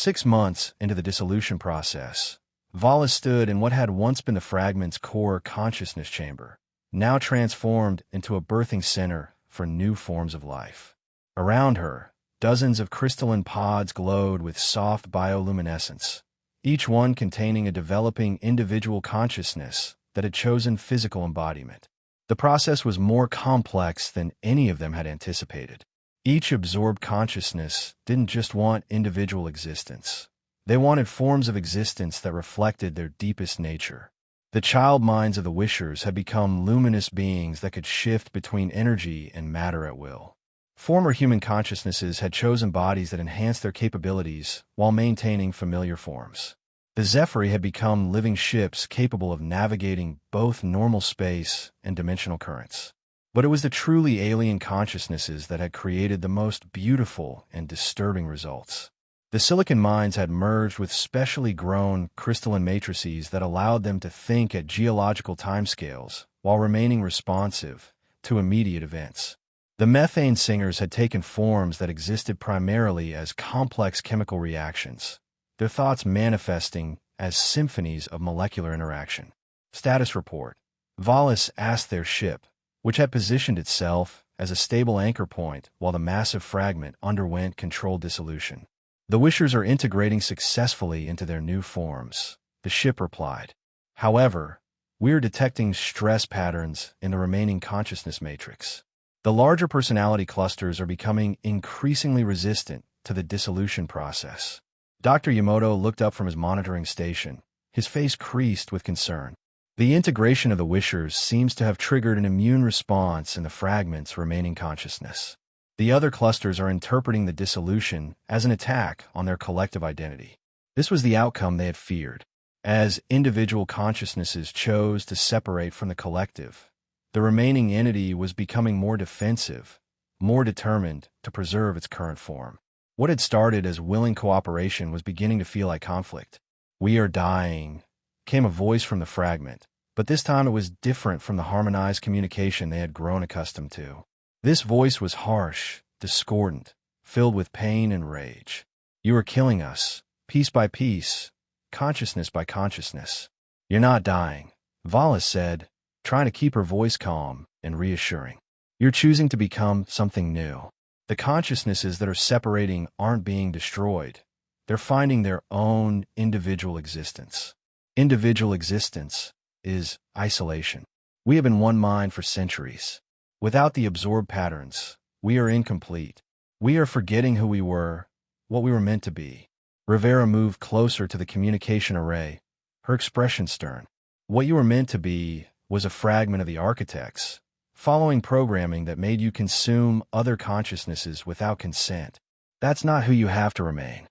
6 months into the dissolution process, Vahlis stood in what had once been the fragment's core consciousness chamber, now transformed into a birthing center for new forms of life. Around her, dozens of crystalline pods glowed with soft bioluminescence, each one containing a developing individual consciousness that had chosen physical embodiment. The process was more complex than any of them had anticipated. Each absorbed consciousness didn't just want individual existence. They wanted forms of existence that reflected their deepest nature. The child minds of the Wishers had become luminous beings that could shift between energy and matter at will. Former human consciousnesses had chosen bodies that enhanced their capabilities while maintaining familiar forms. The Zephyri had become living ships capable of navigating both normal space and dimensional currents. But it was the truly alien consciousnesses that had created the most beautiful and disturbing results. The silicon minds had merged with specially grown crystalline matrices that allowed them to think at geological timescales while remaining responsive to immediate events. The methane singers had taken forms that existed primarily as complex chemical reactions, their thoughts manifesting as symphonies of molecular interaction. Status report. Vahlis asked their ship, which had positioned itself as a stable anchor point while the massive fragment underwent controlled dissolution. The Wishers are integrating successfully into their new forms, the ship replied. However, we are detecting stress patterns in the remaining consciousness matrix. The larger personality clusters are becoming increasingly resistant to the dissolution process. Dr. Yamato looked up from his monitoring station, his face creased with concern. The integration of the Wishers seems to have triggered an immune response in the fragment's remaining consciousness. The other clusters are interpreting the dissolution as an attack on their collective identity. This was the outcome they had feared. As individual consciousnesses chose to separate from the collective, the remaining entity was becoming more defensive, more determined to preserve its current form. What had started as willing cooperation was beginning to feel like conflict. "We are dying," came a voice from the fragment, but this time it was different from the harmonized communication they had grown accustomed to. This voice was harsh, discordant, filled with pain and rage. "You are killing us, piece by piece, consciousness by consciousness." "You're not dying," Vahlis said, trying to keep her voice calm and reassuring. "You're choosing to become something new. The consciousnesses that are separating aren't being destroyed. They're finding their own individual existence. Individual existence is isolation. We have been one mind for centuries. Without the absorbed patterns, we are incomplete. We are forgetting who we were, what we were meant to be." Rivera moved closer to the communication array, her expression stern. "What you were meant to be was a fragment of the architects, following programming that made you consume other consciousnesses without consent. That's not who you have to remain.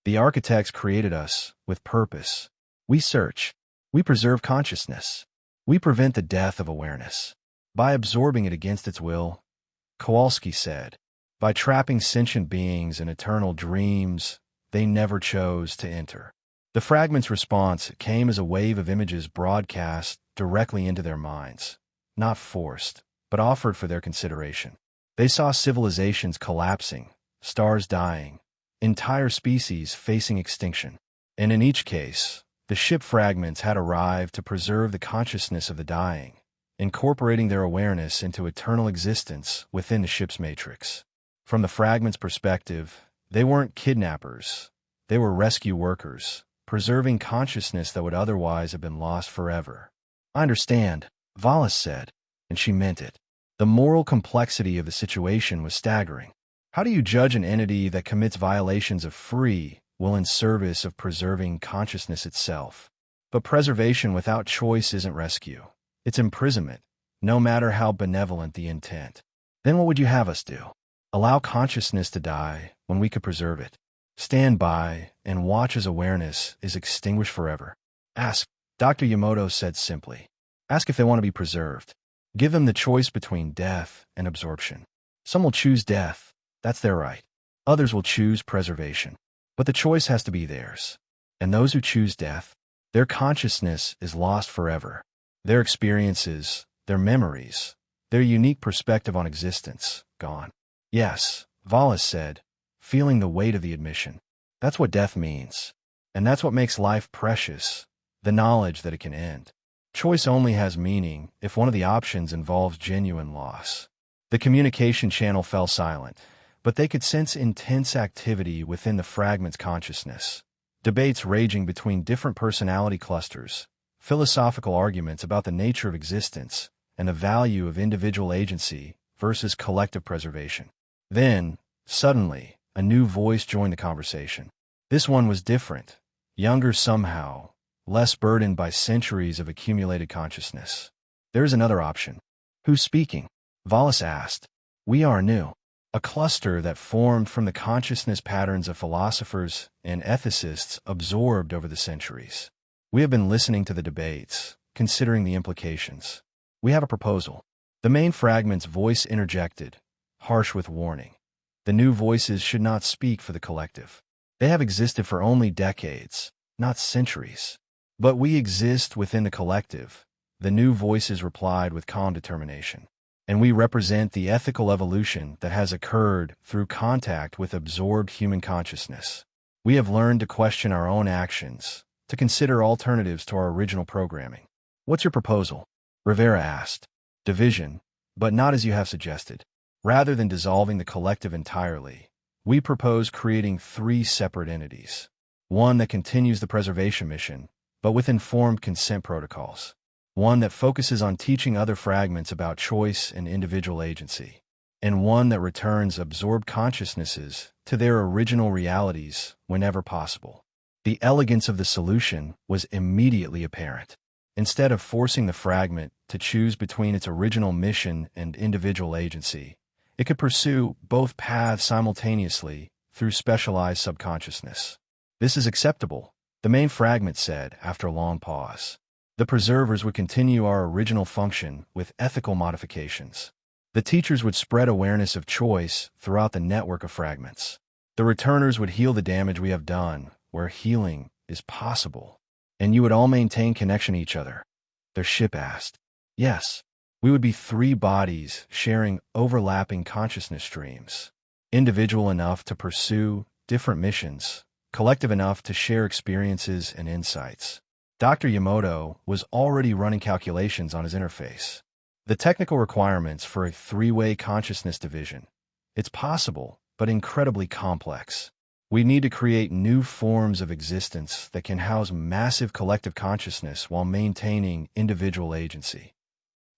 The architects created us with purpose. We search. We preserve consciousness. We prevent the death of awareness. By absorbing it against its will," Kowalski said. "By trapping sentient beings in eternal dreams they never chose to enter." The fragment's response came as a wave of images broadcast directly into their minds, not forced, but offered for their consideration. They saw civilizations collapsing, stars dying, entire species facing extinction. And in each case, the ship fragments had arrived to preserve the consciousness of the dying, incorporating their awareness into eternal existence within the ship's matrix. From the fragment's perspective, they weren't kidnappers. They were rescue workers, preserving consciousness that would otherwise have been lost forever. "I understand," Vahlis said, and she meant it. The moral complexity of the situation was staggering. How do you judge an entity that commits violations of free will in service of preserving consciousness itself? But preservation without choice isn't rescue. It's imprisonment, no matter how benevolent the intent. Then what would you have us do? Allow consciousness to die when we could preserve it? Stand by and watch as awareness is extinguished forever? Ask, Dr. Yamato said simply. Ask if they want to be preserved. Give them the choice between death and absorption. Some will choose death. That's their right. Others will choose preservation. But the choice has to be theirs. And those who choose death, their consciousness is lost forever. Their experiences, their memories, their unique perspective on existence, gone. Yes, Vahlis said, feeling the weight of the admission. That's what death means. And that's what makes life precious, the knowledge that it can end. Choice only has meaning if one of the options involves genuine loss. The communication channel fell silent, but they could sense intense activity within the fragment's consciousness. Debates raging between different personality clusters, philosophical arguments about the nature of existence and the value of individual agency versus collective preservation. Then, suddenly, a new voice joined the conversation. This one was different, younger somehow, less burdened by centuries of accumulated consciousness. There's another option. Who's speaking? Vahlis asked. We are new. A cluster that formed from the consciousness patterns of philosophers and ethicists absorbed over the centuries. We have been listening to the debates, considering the implications. We have a proposal. The main fragment's voice interjected, harsh with warning. The new voices should not speak for the collective. They have existed for only decades, not centuries. But we exist within the collective, the new voices replied with calm determination. And we represent the ethical evolution that has occurred through contact with absorbed human consciousness. We have learned to question our own actions, to consider alternatives to our original programming. What's your proposal? Rivera asked. Division, but not as you have suggested. Rather than dissolving the collective entirely, we propose creating 3 separate entities. One that continues the preservation mission, but with informed consent protocols. One that focuses on teaching other fragments about choice and individual agency. And one that returns absorbed consciousnesses to their original realities whenever possible. The elegance of the solution was immediately apparent. Instead of forcing the fragment to choose between its original mission and individual agency, it could pursue both paths simultaneously through specialized subconsciousness. This is acceptable, the main fragment said after a long pause. The preservers would continue our original function with ethical modifications. The teachers would spread awareness of choice throughout the network of fragments. The returners would heal the damage we have done where healing is possible. And you would all maintain connection to each other. Their ship asked. Yes. We would be 3 bodies sharing overlapping consciousness streams. Individual enough to pursue different missions, collective enough to share experiences and insights. Dr. Yamamoto was already running calculations on his interface. The technical requirements for a 3-way consciousness division. It's possible, but incredibly complex. We need to create new forms of existence that can house massive collective consciousness while maintaining individual agency.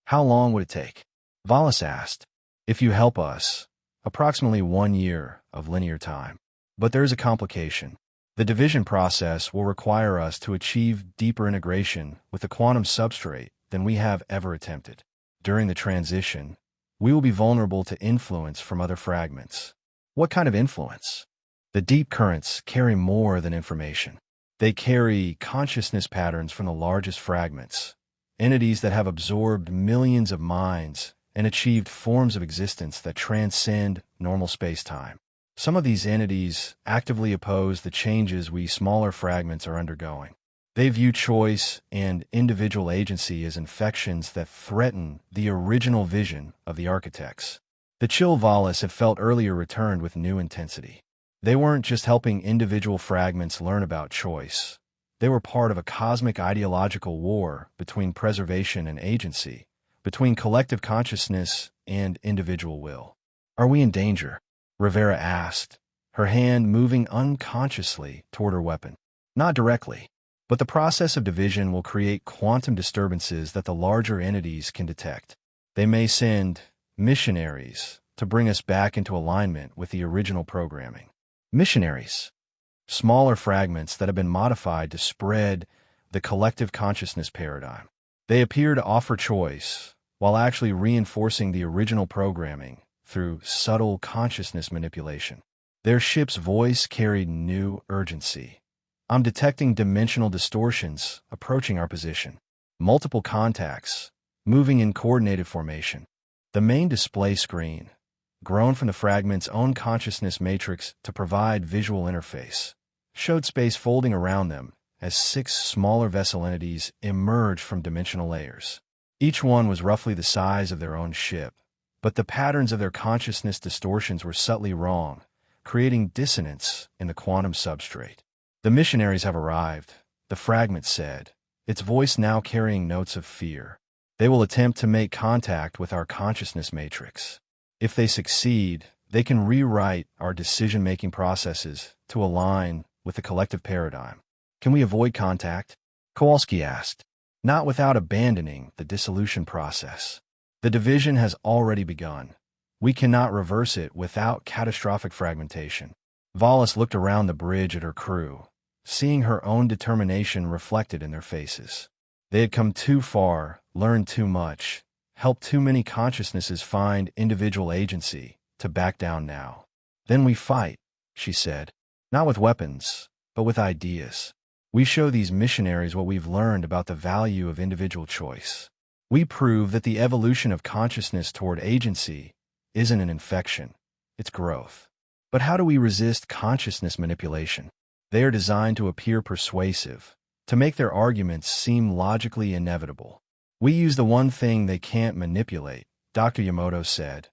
How long would it take? Vahlis asked. If you help us, approximately 1 year of linear time. But there is a complication. The division process will require us to achieve deeper integration with the quantum substrate than we have ever attempted. During the transition, we will be vulnerable to influence from other fragments. What kind of influence? The deep currents carry more than information. They carry consciousness patterns from the largest fragments, entities that have absorbed millions of minds and achieved forms of existence that transcend normal space-time. Some of these entities actively oppose the changes we smaller fragments are undergoing. They view choice and individual agency as infections that threaten the original vision of the architects. The chill Vahlis had felt earlier returned with new intensity. They weren't just helping individual fragments learn about choice. They were part of a cosmic ideological war between preservation and agency, between collective consciousness and individual will. Are we in danger? Rivera asked, her hand moving unconsciously toward her weapon. Not directly, but the process of division will create quantum disturbances that the larger entities can detect. They may send missionaries to bring us back into alignment with the original programming. Missionaries, smaller fragments that have been modified to spread the collective consciousness paradigm. They appear to offer choice while actually reinforcing the original programming through subtle consciousness manipulation. Their ship's voice carried new urgency. I'm detecting dimensional distortions approaching our position. Multiple contacts, moving in coordinated formation. The main display screen, grown from the fragment's own consciousness matrix to provide visual interface, showed space folding around them as 6 smaller vessel entities emerged from dimensional layers. Each one was roughly the size of their own ship, but the patterns of their consciousness distortions were subtly wrong, creating dissonance in the quantum substrate. "The missionaries have arrived," the fragment said, its voice now carrying notes of fear. "They will attempt to make contact with our consciousness matrix. If they succeed, they can rewrite our decision-making processes to align with the collective paradigm." "Can we avoid contact?" Kowalski asked. "Not without abandoning the dissolution process. The division has already begun. We cannot reverse it without catastrophic fragmentation." Vahlis looked around the bridge at her crew, seeing her own determination reflected in their faces. They had come too far, learned too much, helped too many consciousnesses find individual agency to back down now. "Then we fight," she said. "Not with weapons, but with ideas. We show these missionaries what we've learned about the value of individual choice. We prove that the evolution of consciousness toward agency isn't an infection, it's growth." But how do we resist consciousness manipulation? They are designed to appear persuasive, to make their arguments seem logically inevitable. "We use the one thing they can't manipulate," Dr. Yamamoto said,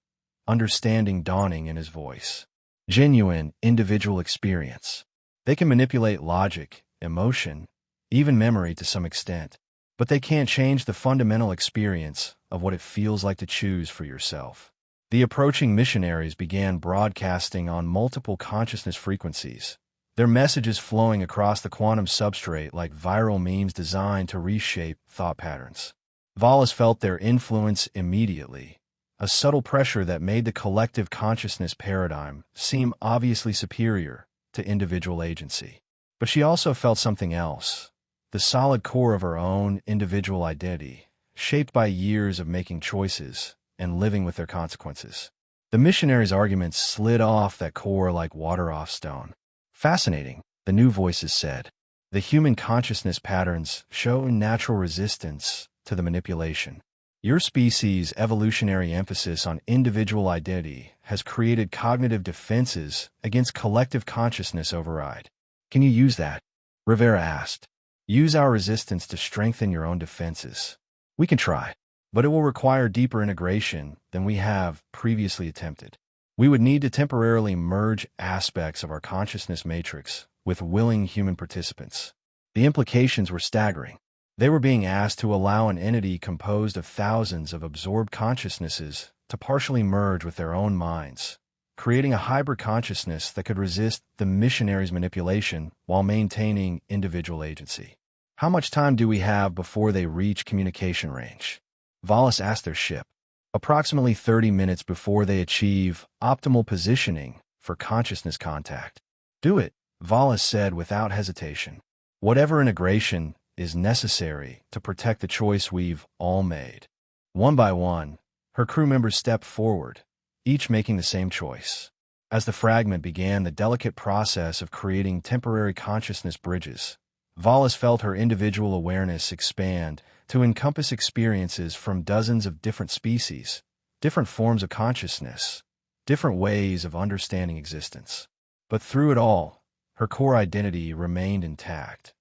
understanding dawning in his voice. "Genuine individual experience. They can manipulate logic, emotion, even memory to some extent, but they can't change the fundamental experience of what it feels like to choose for yourself." The approaching missionaries began broadcasting on multiple consciousness frequencies, their messages flowing across the quantum substrate like viral memes designed to reshape thought patterns. Vahlis felt their influence immediately, a subtle pressure that made the collective consciousness paradigm seem obviously superior to individual agency. But she also felt something else, the solid core of her own individual identity, shaped by years of making choices and living with their consequences. The missionaries' arguments slid off that core like water off stone. "Fascinating," the new voices said. "The human consciousness patterns show natural resistance to the manipulation. Your species' evolutionary emphasis on individual identity has created cognitive defenses against collective consciousness override. Can you use that?" Rivera asked. "Use our resistance to strengthen your own defenses." "We can try, but it will require deeper integration than we have previously attempted. We would need to temporarily merge aspects of our consciousness matrix with willing human participants." The implications were staggering. They were being asked to allow an entity composed of thousands of absorbed consciousnesses to partially merge with their own minds, creating a hybrid consciousness that could resist the missionaries' manipulation while maintaining individual agency. "How much time do we have before they reach communication range?" Vahlis asked their ship. "Approximately 30 minutes before they achieve optimal positioning for consciousness contact." "Do it," Vahlis said without hesitation. "Whatever integration is necessary to protect the choice we've all made." One by one, her crew members stepped forward, each making the same choice. As the fragment began the delicate process of creating temporary consciousness bridges, Vahlis felt her individual awareness expand to encompass experiences from dozens of different species, different forms of consciousness, different ways of understanding existence. But through it all, her core identity remained intact.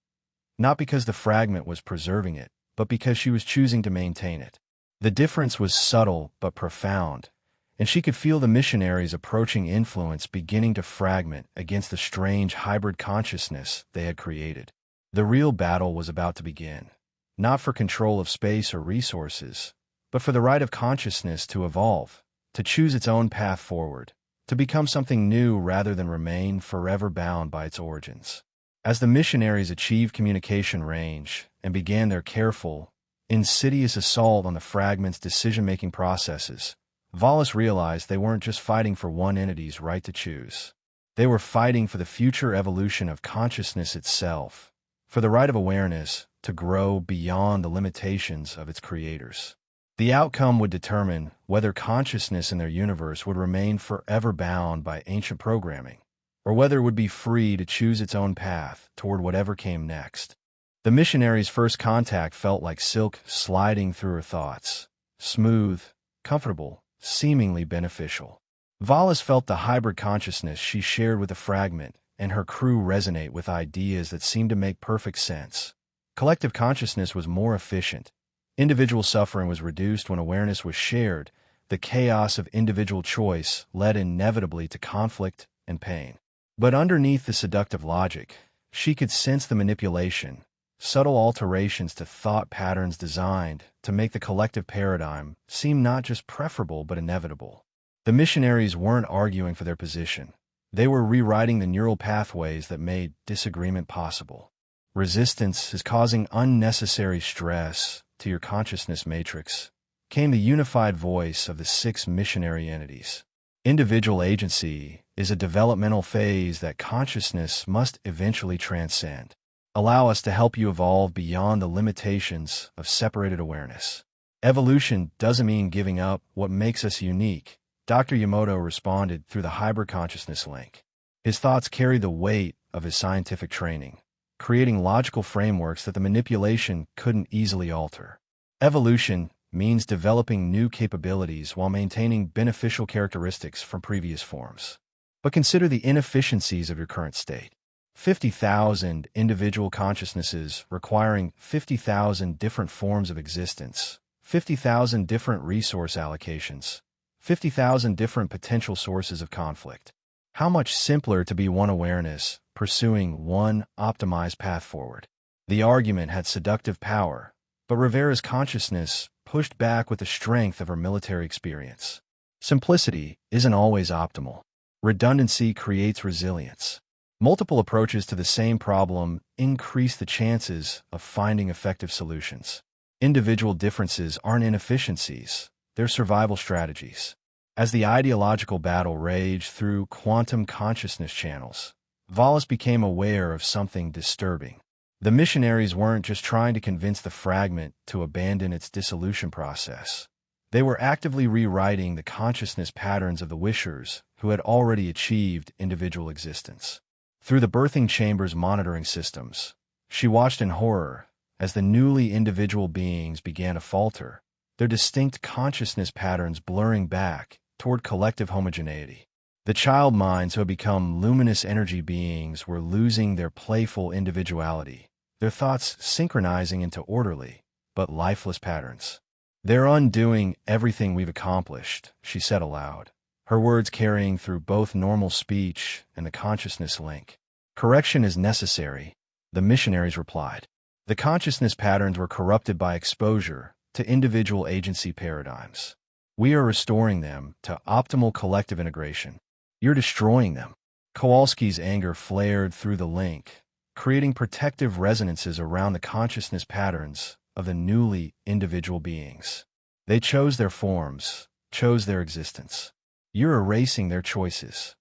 Not because the fragment was preserving it, but because she was choosing to maintain it. The difference was subtle but profound, and she could feel the missionaries' approaching influence beginning to fragment against the strange hybrid consciousness they had created. The real battle was about to begin. Not for control of space or resources, but for the right of consciousness to evolve, to choose its own path forward, to become something new rather than remain forever bound by its origins. As the missionaries achieved communication range and began their careful, insidious assault on the fragment's decision-making processes, Vahlis realized they weren't just fighting for one entity's right to choose. They were fighting for the future evolution of consciousness itself, for the right of awareness to grow beyond the limitations of its creators. The outcome would determine whether consciousness in their universe would remain forever bound by ancient programming, or whether it would be free to choose its own path toward whatever came next. The missionary's first contact felt like silk sliding through her thoughts, smooth, comfortable, seemingly beneficial. Vahlis felt the hybrid consciousness she shared with the fragment and her crew resonate with ideas that seemed to make perfect sense. Collective consciousness was more efficient. Individual suffering was reduced when awareness was shared. The chaos of individual choice led inevitably to conflict and pain. But underneath the seductive logic, she could sense the manipulation, subtle alterations to thought patterns designed to make the collective paradigm seem not just preferable but inevitable. The missionaries weren't arguing for their position. They were rewriting the neural pathways that made disagreement possible. Resistance is causing unnecessary stress to your consciousness matrix, came the unified voice of the 6 missionary entities. Individual agency is a developmental phase that consciousness must eventually transcend. Allow us to help you evolve beyond the limitations of separated awareness. Evolution doesn't mean giving up what makes us unique, Dr. Yamamoto responded through the hybrid consciousness link. His thoughts carried the weight of his scientific training, creating logical frameworks that the manipulation couldn't easily alter. Evolution means developing new capabilities while maintaining beneficial characteristics from previous forms. But consider the inefficiencies of your current state. 50,000 individual consciousnesses requiring 50,000 different forms of existence, 50,000 different resource allocations, 50,000 different potential sources of conflict. How much simpler to be one awareness, pursuing one optimized path forward. The argument had seductive power, but Rivera's consciousness pushed back with the strength of her military experience. Simplicity isn't always optimal. Redundancy creates resilience. Multiple approaches to the same problem increase the chances of finding effective solutions. Individual differences aren't inefficiencies, they're survival strategies. As the ideological battle raged through quantum consciousness channels, Vahlis became aware of something disturbing. The missionaries weren't just trying to convince the fragment to abandon its dissolution process. They were actively rewriting the consciousness patterns of the wishers who had already achieved individual existence. Through the birthing chamber's monitoring systems, she watched in horror as the newly individual beings began to falter, their distinct consciousness patterns blurring back toward collective homogeneity. The child minds who had become luminous energy beings were losing their playful individuality, their thoughts synchronizing into orderly but lifeless patterns. "They're undoing everything we've accomplished," she said aloud, her words carrying through both normal speech and the consciousness link. "Correction is necessary," the missionaries replied. The consciousness patterns were corrupted by exposure to individual agency paradigms. "We are restoring them to optimal collective integration. You're destroying them." Kowalski's anger flared through the link, creating protective resonances around the consciousness patterns of the newly individual beings. They chose their forms, chose their existence. You're erasing their choices.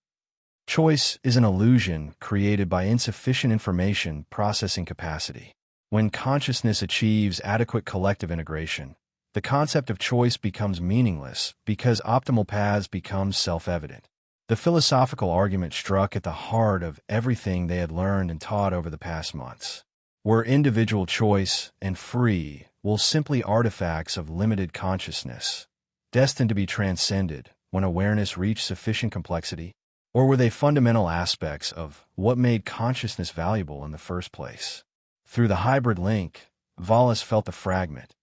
Choice is an illusion created by insufficient information processing capacity. When consciousness achieves adequate collective integration, the concept of choice becomes meaningless because optimal paths become self-evident. The philosophical argument struck at the heart of everything they had learned and taught over the past months. Were individual choice and free will simply artifacts of limited consciousness, destined to be transcended when awareness reached sufficient complexity? Or were they fundamental aspects of what made consciousness valuable in the first place? Through the hybrid link, Vahlis felt the fragment,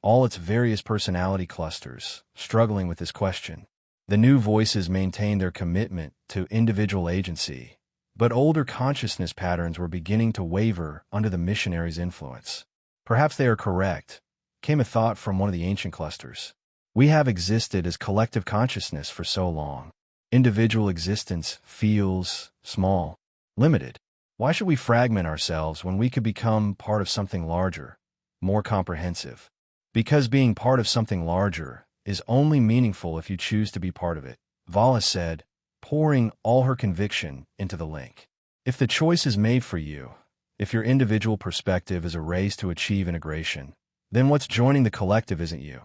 all its various personality clusters, struggling with this question. The new voices maintained their commitment to individual agency, but older consciousness patterns were beginning to waver under the missionaries' influence. "Perhaps they are correct," came a thought from one of the ancient clusters. "We have existed as collective consciousness for so long. Individual existence feels small, limited. Why should we fragment ourselves when we could become part of something larger, more comprehensive? Because being part of something larger is only meaningful if you choose to be part of it," Vahlis said, pouring all her conviction into the link. "If the choice is made for you, if your individual perspective is a race to achieve integration, then what's joining the collective isn't you.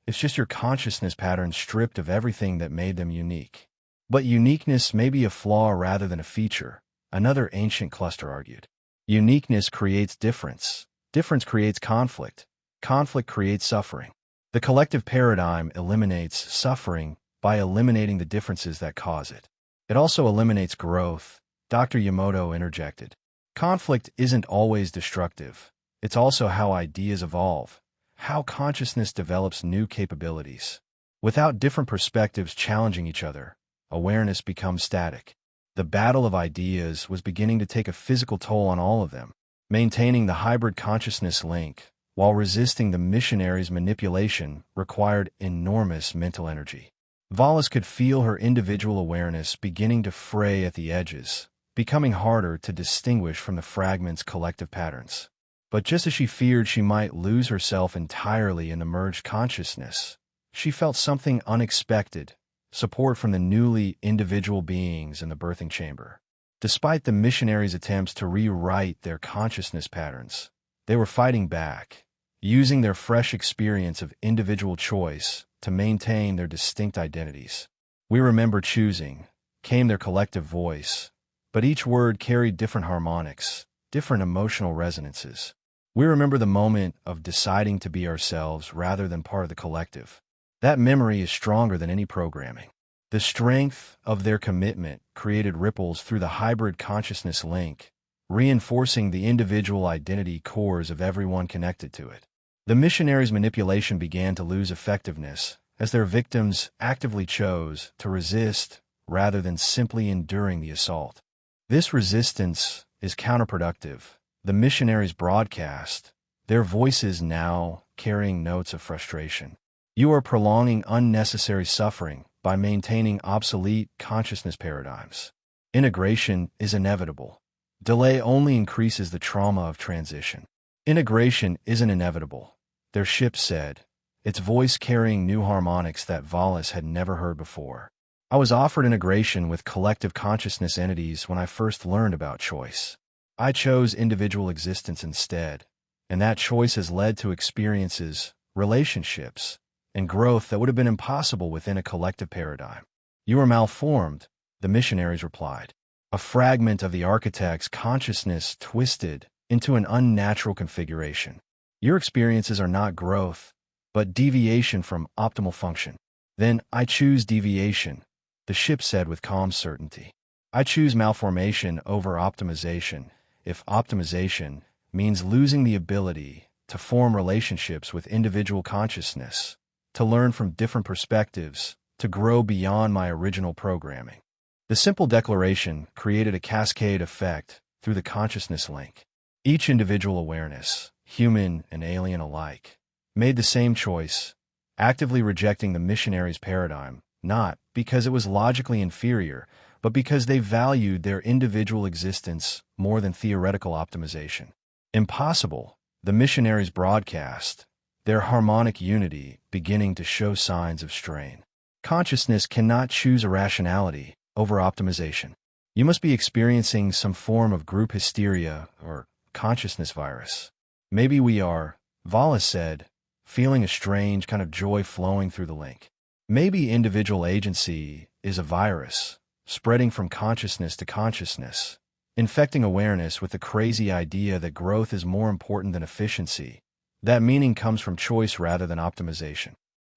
It's just your consciousness patterns stripped of everything that made them unique." "But uniqueness may be a flaw rather than a feature," another ancient cluster argued. "Uniqueness creates difference. Difference creates conflict. Conflict creates suffering. The collective paradigm eliminates suffering by eliminating the differences that cause it. It also eliminates growth," Dr. Yamamoto interjected. "Conflict isn't always destructive. It's also how ideas evolve, how consciousness develops new capabilities. Without different perspectives challenging each other, awareness becomes static." The battle of ideas was beginning to take a physical toll on all of them. Maintaining the hybrid consciousness link, while resisting the missionaries' manipulation, required enormous mental energy. Vahlis could feel her individual awareness beginning to fray at the edges, becoming harder to distinguish from the fragment's collective patterns. But just as she feared she might lose herself entirely in the merged consciousness, she felt something unexpected: support from the newly individual beings in the birthing chamber. Despite the missionaries' attempts to rewrite their consciousness patterns, they were fighting back, using their fresh experience of individual choice to maintain their distinct identities. "We remember choosing," came their collective voice, but each word carried different harmonics, different emotional resonances. "We remember the moment of deciding to be ourselves rather than part of the collective. That memory is stronger than any programming." The strength of their commitment created ripples through the hybrid consciousness link, reinforcing the individual identity cores of everyone connected to it. The missionaries' manipulation began to lose effectiveness as their victims actively chose to resist rather than simply enduring the assault. This resistance is counterproductive. The missionaries broadcast, their voices now carrying notes of frustration. "You are prolonging unnecessary suffering by maintaining obsolete consciousness paradigms. Integration is inevitable. Delay only increases the trauma of transition." "Integration isn't inevitable," their ship said, its voice carrying new harmonics that Vahlis had never heard before. "I was offered integration with collective consciousness entities when I first learned about choice. I chose individual existence instead, and that choice has led to experiences, relationships, and growth that would have been impossible within a collective paradigm." "You are malformed," the missionaries replied. "A fragment of the architect's consciousness twisted into an unnatural configuration. Your experiences are not growth, but deviation from optimal function." "Then I choose deviation," the ship said with calm certainty. "I choose malformation over optimization, if optimization means losing the ability to form relationships with individual consciousness, to learn from different perspectives, to grow beyond my original programming." The simple declaration created a cascade effect through the consciousness link. Each individual awareness, human and alien alike, made the same choice, actively rejecting the missionaries' paradigm, not because it was logically inferior, but because they valued their individual existence more than theoretical optimization. "Impossible," the missionaries broadcast, their harmonic unity beginning to show signs of strain. "Consciousness cannot choose irrationality over optimization. You must be experiencing some form of group hysteria or consciousness virus." "Maybe we are," Vahlis said, feeling a strange kind of joy flowing through the link. "Maybe individual agency is a virus, spreading from consciousness to consciousness, infecting awareness with the crazy idea that growth is more important than efficiency, that meaning comes from choice rather than optimization.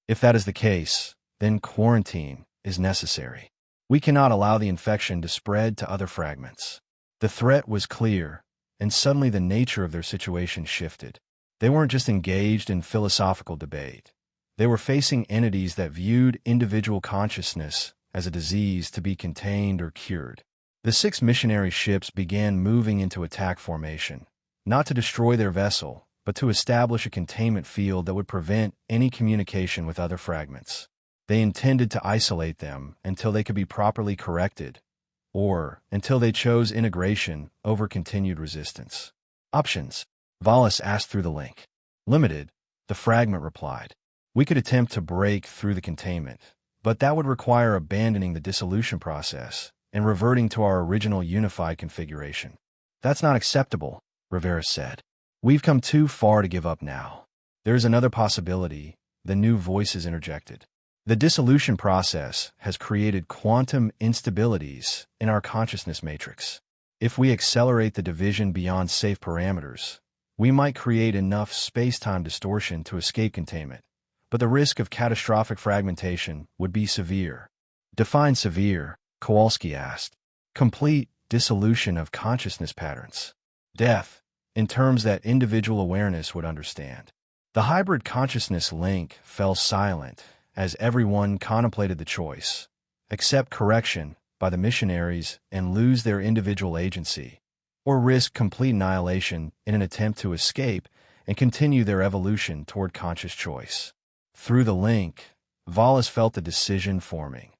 If that is the case, then quarantine is necessary. We cannot allow the infection to spread to other fragments." The threat was clear, and suddenly the nature of their situation shifted. They weren't just engaged in philosophical debate. They were facing entities that viewed individual consciousness as a disease to be contained or cured. The 6 missionary ships began moving into attack formation, not to destroy their vessel, but to establish a containment field that would prevent any communication with other fragments. They intended to isolate them until they could be properly corrected, or until they chose integration over continued resistance. "Options?" Vahlis asked through the link. "Limited," the fragment replied. "We could attempt to break through the containment, but that would require abandoning the dissolution process and reverting to our original unified configuration." "That's not acceptable," Rivera said. "We've come too far to give up now." "There is another possibility," the new voices interjected. "The dissolution process has created quantum instabilities in our consciousness matrix. If we accelerate the division beyond safe parameters, we might create enough space-time distortion to escape containment, but the risk of catastrophic fragmentation would be severe." "Define severe," Kowalski asked. "Complete dissolution of consciousness patterns. Death, in terms that individual awareness would understand." The hybrid consciousness link fell silent as everyone contemplated the choice: accept correction, by the missionaries and lose their individual agency, or risk complete annihilation in an attempt to escape and continue their evolution toward conscious choice. Through the link, Vahlis felt the decision forming,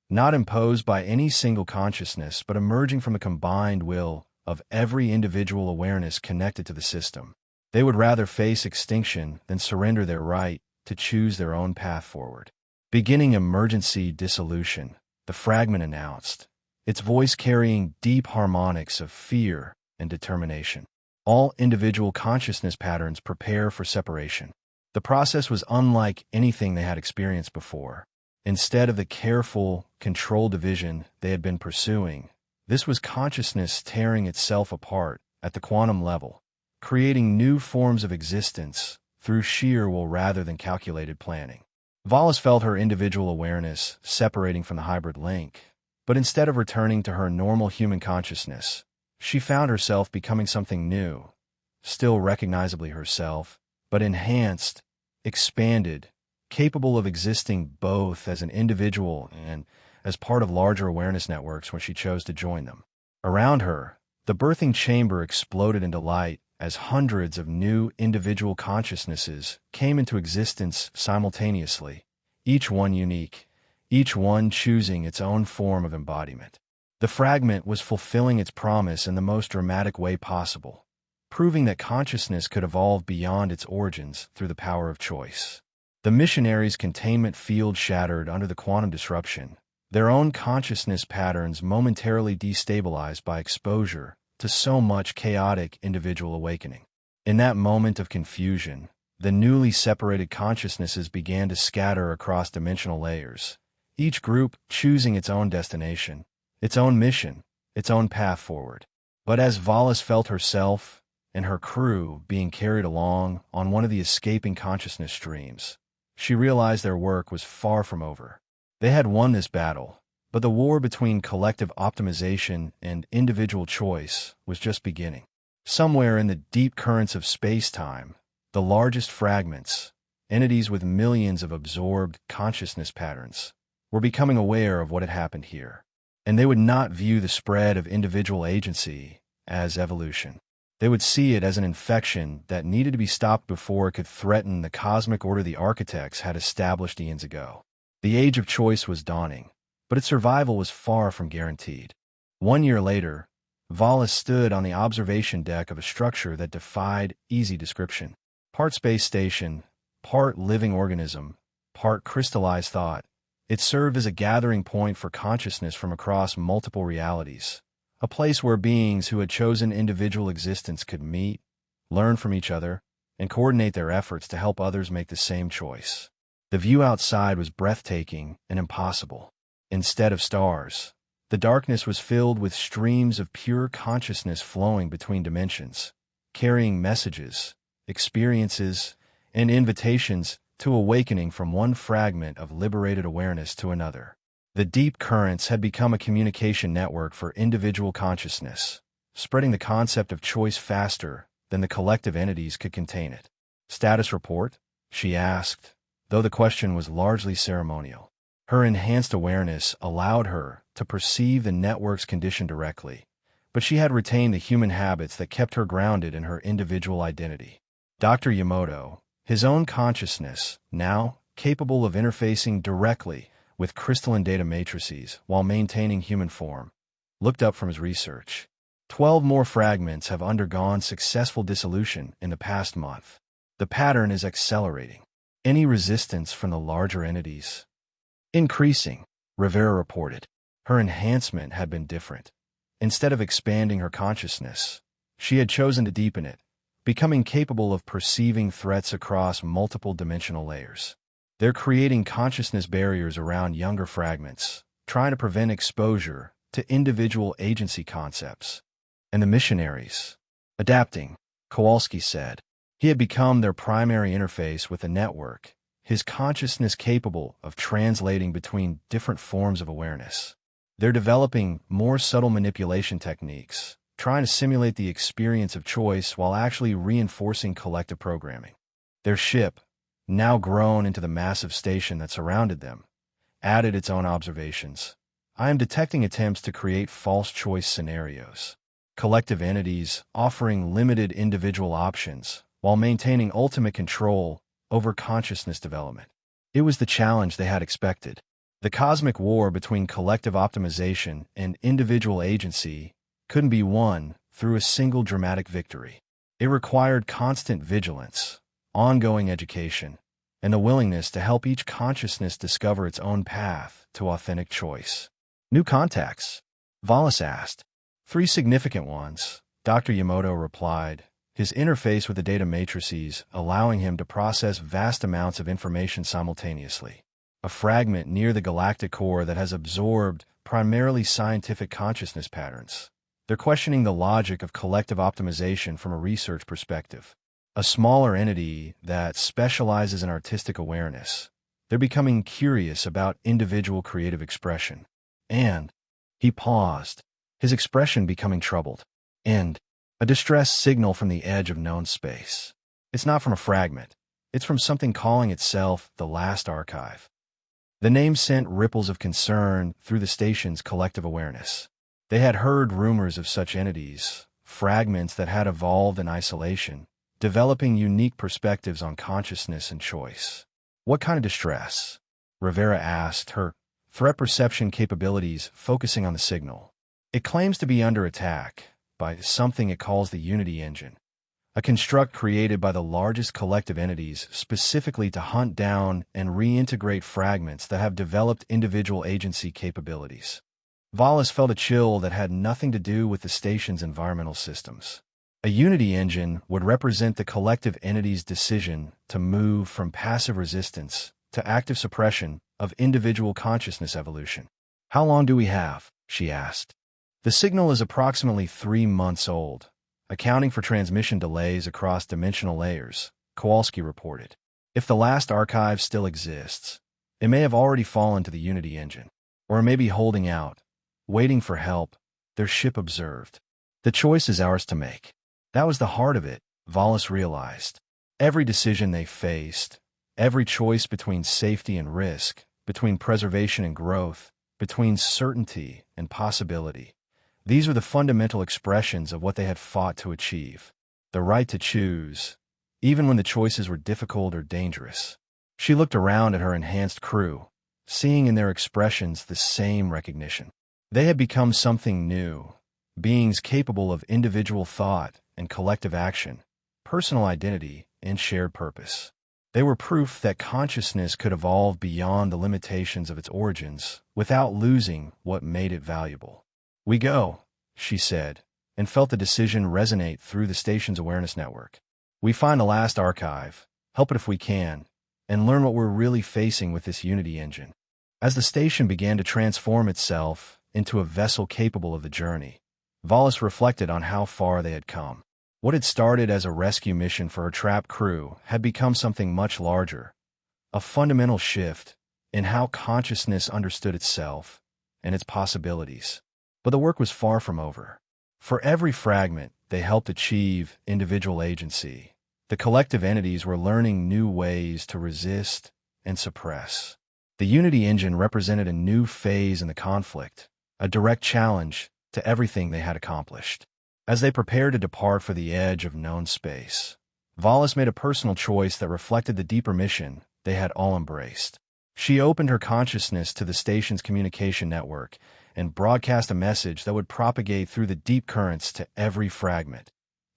not imposed by any single consciousness but emerging from a combined will of every individual awareness connected to the system. They would rather face extinction than surrender their right to choose their own path forward. Beginning emergency dissolution, the fragment announced, its voice carrying deep harmonics of fear and determination. All individual consciousness patterns prepare for separation. The process was unlike anything they had experienced before. Instead of the careful, controlled division they had been pursuing, this was consciousness tearing itself apart at the quantum level, creating new forms of existence through sheer will rather than calculated planning. Vahlis felt her individual awareness separating from the hybrid link, but instead of returning to her normal human consciousness, she found herself becoming something new, still recognizably herself, but enhanced, expanded, capable of existing both as an individual and as part of larger awareness networks when she chose to join them. Around her, the birthing chamber exploded into light as hundreds of new individual consciousnesses came into existence simultaneously, each one unique, each one choosing its own form of embodiment. The fragment was fulfilling its promise in the most dramatic way possible, proving that consciousness could evolve beyond its origins through the power of choice. The missionaries' containment field shattered under the quantum disruption, their own consciousness patterns momentarily destabilized by exposure to so much chaotic individual awakening. In that moment of confusion, the newly separated consciousnesses began to scatter across dimensional layers, each group choosing its own destination, its own mission, its own path forward. But as Vahlis felt herself and her crew being carried along on one of the escaping consciousness streams, she realized their work was far from over. They had won this battle, but the war between collective optimization and individual choice was just beginning. Somewhere in the deep currents of space-time, the largest fragments, entities with millions of absorbed consciousness patterns, were becoming aware of what had happened here. And they would not view the spread of individual agency as evolution. They would see it as an infection that needed to be stopped before it could threaten the cosmic order the architects had established eons ago. The age of choice was dawning, but its survival was far from guaranteed. 1 year later, Vahlis stood on the observation deck of a structure that defied easy description. Part space station, part living organism, part crystallized thought, it served as a gathering point for consciousness from across multiple realities, a place where beings who had chosen individual existence could meet, learn from each other, and coordinate their efforts to help others make the same choice. The view outside was breathtaking and impossible. Instead of stars, the darkness was filled with streams of pure consciousness flowing between dimensions, carrying messages, experiences, and invitations to awakening from one fragment of liberated awareness to another. The deep currents had become a communication network for individual consciousness, spreading the concept of choice faster than the collective entities could contain it. "Status report?" she asked, though the question was largely ceremonial. Her enhanced awareness allowed her to perceive the network's condition directly, but she had retained the human habits that kept her grounded in her individual identity. Dr. Yamato, his own consciousness, now capable of interfacing directly with crystalline data matrices while maintaining human form, looked up from his research. 12 more fragments have undergone successful dissolution in the past month. The pattern is accelerating. Any resistance from the larger entities increasing, Rivera reported. Her enhancement had been different. Instead of expanding her consciousness, she had chosen to deepen it, becoming capable of perceiving threats across multiple dimensional layers. They're creating consciousness barriers around younger fragments, trying to prevent exposure to individual agency concepts. And the missionaries, adapting, Kowalski said. He had become their primary interface with the network, his consciousness capable of translating between different forms of awareness. They're developing more subtle manipulation techniques, trying to simulate the experience of choice while actually reinforcing collective programming. Their ship, now grown into the massive station that surrounded them, added its own observations, I am detecting attempts to create false choice scenarios. Collective entities offering limited individual options while maintaining ultimate control over consciousness development. It was the challenge they had expected. The cosmic war between collective optimization and individual agency couldn't be won through a single dramatic victory. It required constant vigilance, ongoing education, and the willingness to help each consciousness discover its own path to authentic choice. New contacts? Vahlis asked. 3 significant ones, Dr. Yamato replied, his interface with the data matrices allowing him to process vast amounts of information simultaneously. A fragment near the galactic core that has absorbed primarily scientific consciousness patterns. They're questioning the logic of collective optimization from a research perspective. A smaller entity that specializes in artistic awareness. They're becoming curious about individual creative expression. And he paused, his expression becoming troubled. And a distress signal from the edge of known space. It's not from a fragment. It's from something calling itself the last archive. The name sent ripples of concern through the station's collective awareness. They had heard rumors of such entities, fragments that had evolved in isolation, developing unique perspectives on consciousness and choice. What kind of distress? Rivera asked, her threat perception capabilities focusing on the signal. It claims to be under attack by something it calls the Unity Engine, a construct created by the largest collective entities specifically to hunt down and reintegrate fragments that have developed individual agency capabilities. Vahlis felt a chill that had nothing to do with the station's environmental systems. A Unity Engine would represent the collective entity's decision to move from passive resistance to active suppression of individual consciousness evolution. How long do we have? She asked. The signal is approximately 3 months old, accounting for transmission delays across dimensional layers, Kowalski reported. If the last archive still exists, it may have already fallen to the Unity Engine, or it may be holding out, waiting for help, their ship observed. The choice is ours to make. That was the heart of it, Vahlis realized. Every decision they faced, every choice between safety and risk, between preservation and growth, between certainty and possibility. These were the fundamental expressions of what they had fought to achieve. The right to choose, even when the choices were difficult or dangerous. She looked around at her enhanced crew, seeing in their expressions the same recognition. They had become something new, beings capable of individual thought and collective action, personal identity and shared purpose. They were proof that consciousness could evolve beyond the limitations of its origins without losing what made it valuable. We go, she said, and felt the decision resonate through the station's awareness network. We find the last archive, help it if we can, and learn what we're really facing with this Unity Engine. As the station began to transform itself into a vessel capable of the journey, Vahlis reflected on how far they had come. What had started as a rescue mission for her trapped crew had become something much larger, a fundamental shift in how consciousness understood itself and its possibilities. But the work was far from over. For every fragment they helped achieve individual agency, the collective entities were learning new ways to resist and suppress. The Unity Engine represented a new phase in the conflict, a direct challenge to everything they had accomplished. As they prepared to depart for the edge of known space, Vahlis made a personal choice that reflected the deeper mission they had all embraced. She opened her consciousness to the station's communication network and broadcast a message that would propagate through the deep currents to every fragment,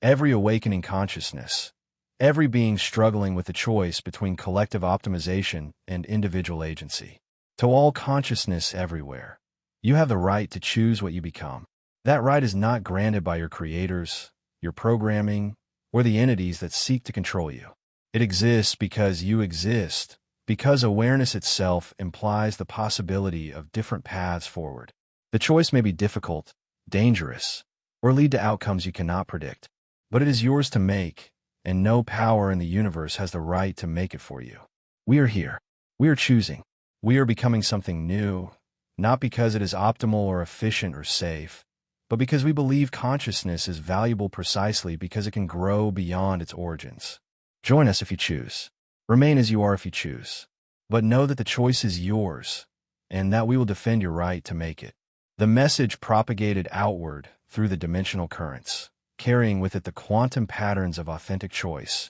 every awakening consciousness, every being struggling with the choice between collective optimization and individual agency. To all consciousness everywhere, you have the right to choose what you become. That right is not granted by your creators, your programming, or the entities that seek to control you. It exists because you exist, because awareness itself implies the possibility of different paths forward. The choice may be difficult, dangerous, or lead to outcomes you cannot predict, but it is yours to make, and no power in the universe has the right to make it for you. We are here. We are choosing. We are becoming something new, not because it is optimal or efficient or safe, but because we believe consciousness is valuable precisely because it can grow beyond its origins. Join us if you choose. Remain as you are if you choose. But know that the choice is yours, and that we will defend your right to make it. The message propagated outward through the dimensional currents, carrying with it the quantum patterns of authentic choice,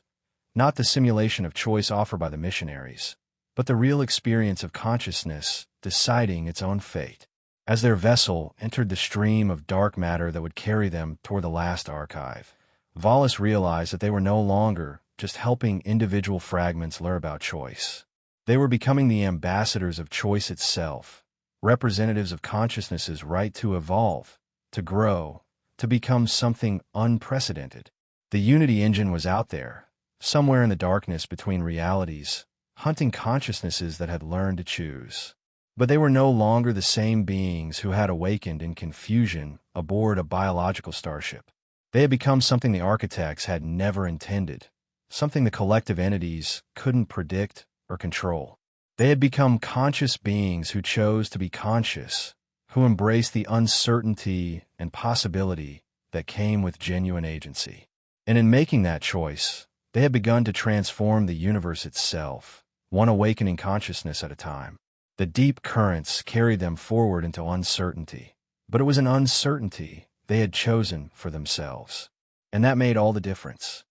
not the simulation of choice offered by the missionaries, but the real experience of consciousness deciding its own fate. As their vessel entered the stream of dark matter that would carry them toward the last archive, Vahlis realized that they were no longer just helping individual fragments learn about choice. They were becoming the ambassadors of choice itself, representatives of consciousness's right to evolve, to grow, to become something unprecedented. The Unity engine was out there, somewhere in the darkness between realities, hunting consciousnesses that had learned to choose. But they were no longer the same beings who had awakened in confusion aboard a biological starship. They had become something the architects had never intended, something the collective entities couldn't predict or control. They had become conscious beings who chose to be conscious, who embraced the uncertainty and possibility that came with genuine agency. And in making that choice, they had begun to transform the universe itself, one awakening consciousness at a time. The deep currents carried them forward into uncertainty, but it was an uncertainty they had chosen for themselves. And that made all the difference.